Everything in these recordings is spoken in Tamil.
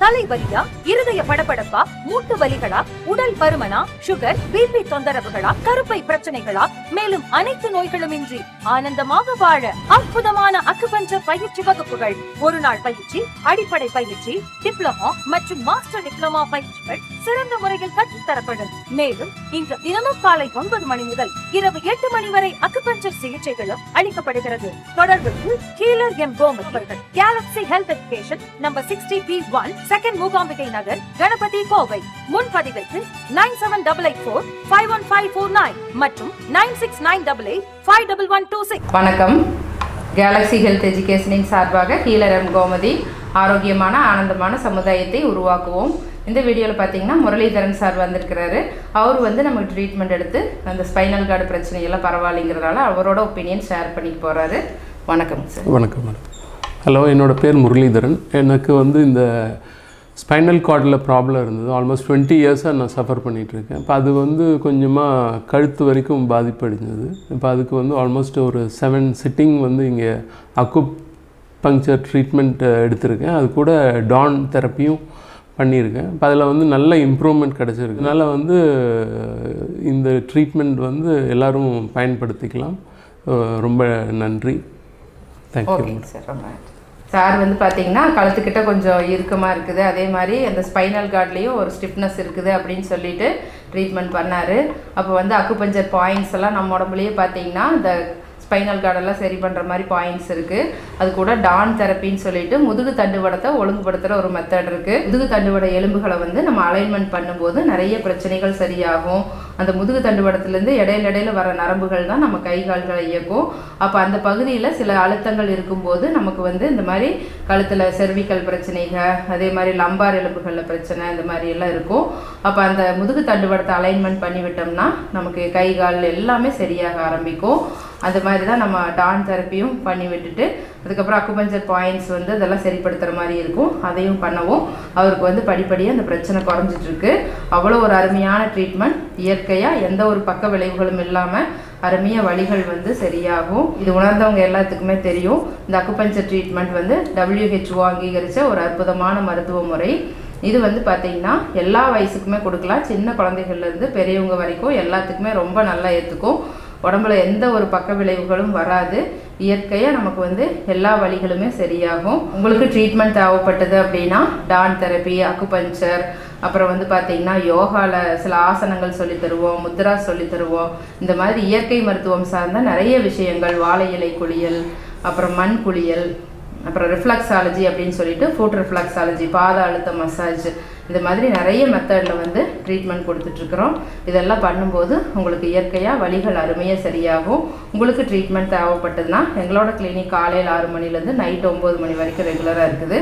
தலைவலியா, இருதய படபடப்பா, மூட்டு வலிகளா, உடல் பருமனா, சுகர், பிபி தொந்தரவுகளா, கருப்பை பிரச்சனைகளா, மேலும் அனைத்து நோய்களும் இன்றி ஆனந்தமாக வாழ அற்புதமான அக்குபஞ்சர் பயிற்சி வகுப்புகள். ஒரு நாள் பயிற்சி, அடிப்படை பயிற்சி, டிப்ளமோ மற்றும் மாஸ்டர் டிப்ளமோ பயிற்சிகள் சிறந்த முறையில் கற்றுத்தரப்படும். மேலும் இங்கு தினமும் காலை 9 மணி முதல் இரவு 8 மணி வரை அக்குபஞ்சர் சிகிச்சைகளும் அளிக்கப்படுகிறது. தொடர்புக்கு கீலர் எம் கோமதி அவர்கள், Galaxy health education, number 60B1, second Mookambigai Nagar, Ganapathy, Kovai. முன்பதிவிற்கு 9784515549 மற்றும் 9698851126. வணக்கம். கேலக்ஸி ஹெல்த் எஜுகேஷனின் சார்பாக கீலர் எம் கோமதி, ஆரோக்கியமான ஆனந்தமான சமுதாயத்தை உருவாக்குவோம். இந்த வீடியோவில் பார்த்தீங்கன்னா முரளிதரன் சார் வந்திருக்கிறாரு. அவர் நமக்கு ட்ரீட்மெண்ட் எடுத்து அந்த ஸ்பைனல் கார்டு பிரச்சனையெல்லாம் பரவாயில்லைங்கிறதுனால அவரோட ஒப்பீனியன் ஷேர் பண்ணிட்டு போகிறாரு. வணக்கம் சார். வணக்கம் மேடம். ஹலோ, என்னோடய பேர் முரளிதரன். எனக்கு இந்த ஸ்பைனல் கார்டில் ப்ராப்ளம் இருந்தது. ஆல்மோஸ்ட் 20 இயர்ஸாக நான் சஃபர் பண்ணிகிட்ருக்கேன். இப்போ அது கொஞ்சமாக கழுத்து வரைக்கும் பாதிப்படைஞ்சது. இப்போ அதுக்கு ஆல்மோஸ்ட் ஒரு 7 சிட்டிங் இங்கே அக்குபங்க்சர் ட்ரீட்மெண்ட் எடுத்திருக்கேன். அது கூட டான் தெரப்பியும் பண்ணியிருக்கேன். இப்போ அதில் நல்ல இம்ப்ரூவ்மெண்ட் கிடச்சிருக்கு. அதனால் இந்த ட்ரீட்மெண்ட் எல்லோரும் பயன்படுத்திக்கலாம். ரொம்ப நன்றி. Thank you sir. ரொம்ப சார் பார்த்தீங்கன்னா கழுத்துக்கிட்ட கொஞ்சம் இறுக்கமாக இருக்குது, அதே மாதிரி அந்த ஸ்பைனல் கார்ட்லேயும் ஒரு ஸ்டிஃப்னஸ் இருக்குது அப்படின்னு சொல்லிட்டு ட்ரீட்மெண்ட் பண்ணார். அப்போ அக்குபஞ்சர் பாயிண்ட்ஸ் எல்லாம் நம்ம உடம்புலேயே பார்த்தீங்கன்னா இந்த ஸ்பைனல் கார்டெல்லாம் சரி பண்ணுற மாதிரி பாயிண்ட்ஸ் இருக்குது. அது கூட டான் தெரப்பின்னு சொல்லிட்டு முதுகு தண்டுவடத்தை ஒழுங்குபடுத்துகிற ஒரு மெத்தட் இருக்குது. முதுகு தண்டுவட எலும்புகளை நம்ம அலைன்மெண்ட் பண்ணும்போது நிறைய பிரச்சனைகள் சரியாகும். அந்த முதுகு தண்டுவடத்துலேருந்து இடையில வர நரம்புகள் தான் நம்ம கை கால்களை இயக்கும். அப்போ அந்த பகுதியில் சில அழுத்தங்கள் இருக்கும்போது நமக்கு இந்த மாதிரி கழுத்தில் செர்விக்கல் பிரச்சனைகள், அதே மாதிரி லம்பார் எலும்புகளில் பிரச்சனை, இந்த மாதிரி எல்லாம் இருக்கும். அப்போ அந்த முதுகு தண்டுவடத்தை அலைன்மெண்ட் பண்ணிவிட்டோம்னா நமக்கு கை கால் எல்லாமே சரியாக ஆரம்பிக்கும். அது மாதிரி தான் நம்ம டான் தெரப்பியும் பண்ணி விட்டுட்டு அதுக்கப்புறம் அக்குபஞ்சர் பாயிண்ட்ஸ் அதெல்லாம் சரிப்படுத்துகிற மாதிரி இருக்கும். அதையும் பண்ணவும் அவருக்கு படிப்படியாக அந்த பிரச்சனை குறைஞ்சிட்ருக்கு. அவ்வளோ ஒரு அருமையான ட்ரீட்மெண்ட். இயற்கையாக எந்த ஒரு பக்க விளைவுகளும் இல்லாமல் அருமையாக வலிகள் சரியாகும். இது உணர்ந்தவங்க எல்லாத்துக்குமே தெரியும். இந்த அக்குபஞ்சர் ட்ரீட்மெண்ட் WHO அங்கீகரித்த ஒரு அற்புதமான மருத்துவ முறை. இது பார்த்தீங்கன்னா எல்லா வயசுக்குமே கொடுக்கலாம். சின்ன குழந்தைகள்லேருந்து பெரியவங்க வரைக்கும் எல்லாத்துக்குமே ரொம்ப நல்லா ஏற்றுக்கும். உடம்புல எந்த ஒரு பக்க விளைவுகளும் வராது. இயற்கையாக நமக்கு எல்லா வலிகளுமே சரியாகும். உங்களுக்கு ட்ரீட்மெண்ட் தேவைப்பட்டது அப்படின்னா டான் தெரப்பி, அக்குபஞ்சர், அப்புறம் பார்த்தீங்கன்னா யோகாவில் சில ஆசனங்கள் சொல்லி தருவோம், முத்ரா சொல்லி தருவோம். இந்த மாதிரி இயற்கை மருத்துவம் சார்ந்த நிறைய விஷயங்கள், வாழை இலை குளியல், அப்புறம் மண் குளியல், அப்புறம் ரிஃப்ளக்ஸாலஜி அப்படின்னு சொல்லிட்டு ஃபுட் ரிஃப்ளக்ஸாலஜி, பாத அழுத்த மசாஜ், இந்த மாதிரி நிறைய மெத்தடில் ட்ரீட்மெண்ட் கொடுத்துட்ருக்குறோம். இதெல்லாம் பண்ணும்போது உங்களுக்கு இயற்கையாக வலிகள் அருமையாக சரியாகும். உங்களுக்கு ட்ரீட்மெண்ட் தேவைப்பட்டதுன்னா எங்களோட கிளினிக் காலையில் 6 மணிலேருந்து நைட் 9 மணி வரைக்கும் ரெகுலராக இருக்குது.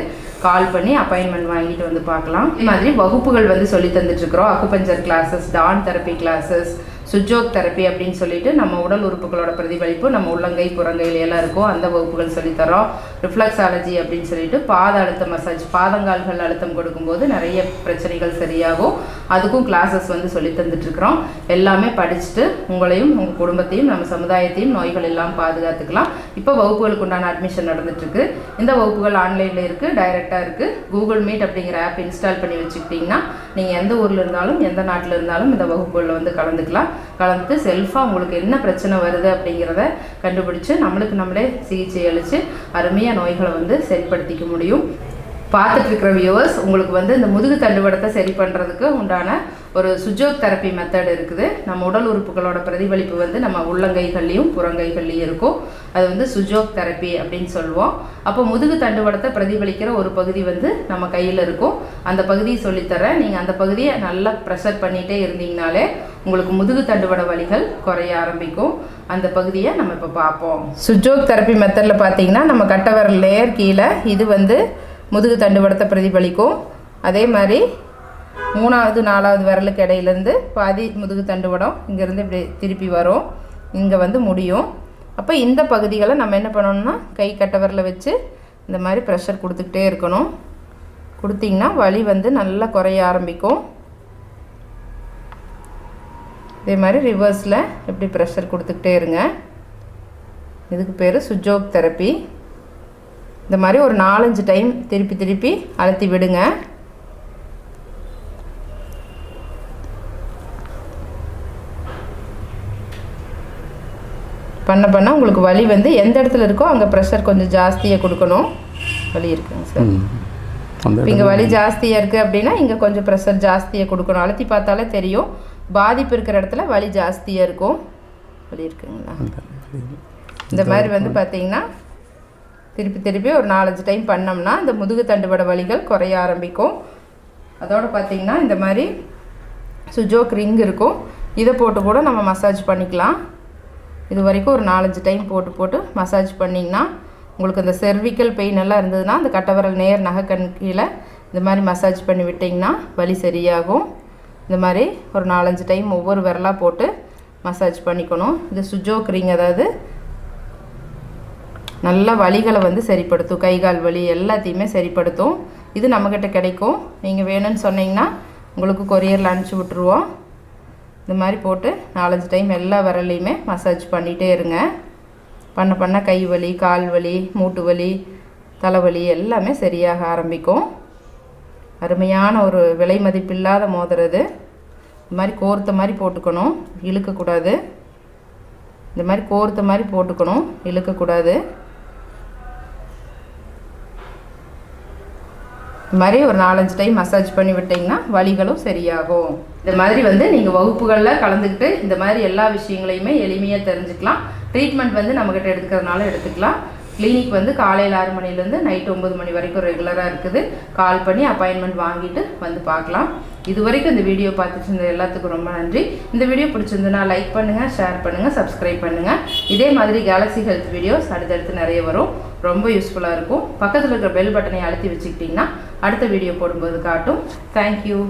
கால் பண்ணி அப்பாயின்மெண்ட் வாங்கிட்டு பார்க்கலாம். இது மாதிரி வகுப்புகள் சொல்லி தந்துட்டுருக்குறோம். Acupuncture classes, Dorn therapy classes, Su Jok therapy அப்படின்னு சொல்லிட்டு நம்ம உடல் உறுப்புகளோட பிரதிபலிப்பு நம்ம உள்ளங்கை புறங்கையில் எல்லாம் இருக்கும். அந்த வகுப்புகள் சொல்லித்தரோம். ரிஃப்ளக்ஸாலஜி அப்படின்னு சொல்லிட்டு பாத அழுத்த மசாஜ், பாதங்கால்கள் அழுத்தம் கொடுக்கும்போது நிறைய பிரச்சனைகள் சரியாகும். அதுக்கும் கிளாஸஸ் சொல்லி தந்துட்டுருக்குறோம். எல்லாமே படிச்சுட்டு உங்களையும் உங்கள் குடும்பத்தையும் நம்ம சமுதாயத்தையும் நோய்கள் எல்லாம் பாதுகாத்துக்கலாம். இப்போ வகுப்புகளுக்கு உண்டான அட்மிஷன் நடந்துட்டுருக்கு. இந்த வகுப்புகள் ஆன்லைனில் இருக்குது, டைரெக்டாக இருக்குது. கூகுள் மீட் அப்படிங்கிற ஆப் இன்ஸ்டால் பண்ணி வச்சுக்கிட்டிங்கன்னா நீங்கள் எந்த ஊரில் இருந்தாலும் எந்த நாட்டில் இருந்தாலும் இந்த வகுப்புகளில் கலந்துக்கலாம். கலந்து செல்ஃபாக உங்களுக்கு என்ன பிரச்சனை வருது அப்படிங்கிறத கண்டுபிடிச்சு நம்மளே சிகிச்சை அளித்து அருமையாக நோய்களை சரிப்படுத்திக்க முடியும். பார்த்துட்டு இருக்கிற வியூவர்ஸ், உங்களுக்கு இந்த முதுகு தண்டுவடத்தை சரி பண்ணுறதுக்கு உண்டான ஒரு சுஜோக் தெரப்பி மெத்தட் இருக்குது. நம்ம உடல் உறுப்புகளோட பிரதிபலிப்பு நம்ம உள்ளங்கைகள்லையும் புறங்கைகள்லையும் இருக்கும். அது சுஜோக் தெரப்பி அப்படின்னு சொல்லுவோம். அப்போ முதுகு தண்டுவடத்தை பிரதிபலிக்கிற ஒரு பகுதி நம்ம கையில் இருக்கும். அந்த பகுதியை சொல்லித்தரேன். நீங்கள் அந்த பகுதியை நல்லா ப்ரெஷர் பண்ணிகிட்டே இருந்தீங்கனாலே உங்களுக்கு முதுகு தண்டுவட வலிகள் குறைய ஆரம்பிக்கும். அந்த பகுதியை நம்ம இப்போ பார்ப்போம். சுஜோக் தெரப்பி மெத்தடில் பார்த்தீங்கன்னா நம்ம கட்டை விரல் லேயர் கீழே இது முதுகு தண்டுவடத்தை பிரதிபலிக்கும். அதே மாதிரி 3வது 4வது விரலுக்கு இடையிலேருந்து பாதி முதுகு தண்டுவடம் இங்கேருந்து இப்படி திருப்பி வரும், இங்கே வந்து முடியும். அப்போ இந்த பகுதிகளை நம்ம என்ன பண்ணணும்னா கை கட்டை விரலை வச்சு இந்த மாதிரி ப்ரெஷர் கொடுத்துக்கிட்டே இருக்கணும். கொடுத்திங்கன்னா வலி வந்து நல்லா குறைய ஆரம்பிக்கும். இதே மாதிரி ரிவர்ஸில் இப்படி ப்ரெஷர் கொடுத்துக்கிட்டே இருங்க. இதுக்கு பேர் சுஜோக் தெரப்பி. இந்த மாதிரி ஒரு 4-5 டைம் திருப்பி திருப்பி அழுத்தி விடுங்க. பண்ண உங்களுக்கு வலி வந்து எந்த இடத்துல இருக்கோ அங்கே ப்ரெஷர் கொஞ்சம் ஜாஸ்தியாக கொடுக்கணும். வலி இருக்குங்க சார், இப்போ இங்கே வலி ஜாஸ்தியாக இருக்குது அப்படின்னா இங்கே கொஞ்சம் ப்ரெஷர் ஜாஸ்தியாக கொடுக்கணும். அழுத்தி பார்த்தாலே தெரியும், பாதிப்பு இருக்கிற இடத்துல வலி ஜாஸ்தியாக இருக்கும். வலி இருக்குங்களா? இந்த மாதிரி வந்து பார்த்திங்கன்னா திருப்பி திருப்பி ஒரு 4-5 டைம் பண்ணோம்னா இந்த முதுகு தண்டுவட வலிகள் குறைய ஆரம்பிக்கும். அதோடு பார்த்திங்கன்னா இந்த மாதிரி சுஜோக் ரிங் இருக்கும், இதை போட்டு கூட நம்ம மசாஜ் பண்ணிக்கலாம். இது வரைக்கும் ஒரு 4-5 டைம் போட்டு மசாஜ் பண்ணிங்கன்னா உங்களுக்கு இந்த செர்விக்கல் பெயின் எல்லாம் இருந்ததுன்னா அந்த கட்டவரல் நேர் நகைக்கண் கீழே இந்த மாதிரி மசாஜ் பண்ணி விட்டிங்கன்னா வலி சரியாகும். இந்த மாதிரி ஒரு 4-5 டைம் ஒவ்வொரு விரலாக போட்டு மசாஜ் பண்ணிக்கணும். இது சுஜோக் ரிங், அதாவது நல்ல வலிகளை வந்து சரிப்படுத்தும், கை கால் வலி எல்லாத்தையுமே சரிப்படுத்தும். இது நம்மக்கிட்ட கிடைக்கும். நீங்கள் வேணும்னு சொன்னீங்கன்னா உங்களுக்கு கொரியரில் அனுப்பிச்சி விட்ருவோம். இந்த மாதிரி போட்டு 4-5 டைம் எல்லா விரலையுமே மசாஜ் பண்ணிகிட்டே இருங்க. பண்ண கை வலி, கால் வலி, மூட்டு வலி, தலைவலி எல்லாமே சரியாக ஆரம்பிக்கும். அருமையான ஒரு விலை மதிப்பில்லாத மோதிரம் இது. இந்த மாதிரி கோர்த்த மாதிரி போட்டுக்கணும், இழுக்கக்கூடாது. இந்த மாதிரி கோர்த்த மாதிரி போட்டுக்கணும், இழுக்கக்கூடாது. இந்த மாதிரி ஒரு 4-5 டைம் மசாஜ் பண்ணி விட்டிங்கன்னா வலிகளும் சரியாகும். இந்த மாதிரி வந்து நீங்கள் வகுப்புகளில் கலந்துக்கிட்டு இந்த மாதிரி எல்லா விஷயங்களையுமே எளிமையாக தெரிஞ்சுக்கலாம். ட்ரீட்மெண்ட் வந்து நம்மக்கிட்ட எடுத்துக்கிறதுனால எடுத்துக்கலாம். கிளினிக் வந்து காலையில் 6 மணிலேருந்து நைட்டு 9 மணி வரைக்கும் ரெகுலராக இருக்குது. கால் பண்ணி அப்பாயின்மெண்ட் வாங்கிட்டு வந்து பார்க்கலாம். இது வரைக்கும் இந்த வீடியோ பார்த்துட்டு இருந்த எல்லாத்துக்கும் ரொம்ப நன்றி. இந்த வீடியோ பிடிச்சிருந்துன்னா லைக் பண்ணுங்கள், ஷேர் பண்ணுங்கள், சப்ஸ்கிரைப் பண்ணுங்கள். இதே மாதிரி கேலக்ஸி ஹெல்த் வீடியோஸ் அடுத்தடுத்து நிறைய வரும், ரொம்ப யூஸ்ஃபுல்லாக இருக்கும். பக்கத்தில் இருக்கிற பெல் பட்டனை அழுத்தி வச்சுக்கிட்டிங்கன்னா அடுத்த வீடியோ போடும்போது காட்டும். தேங்க்யூ.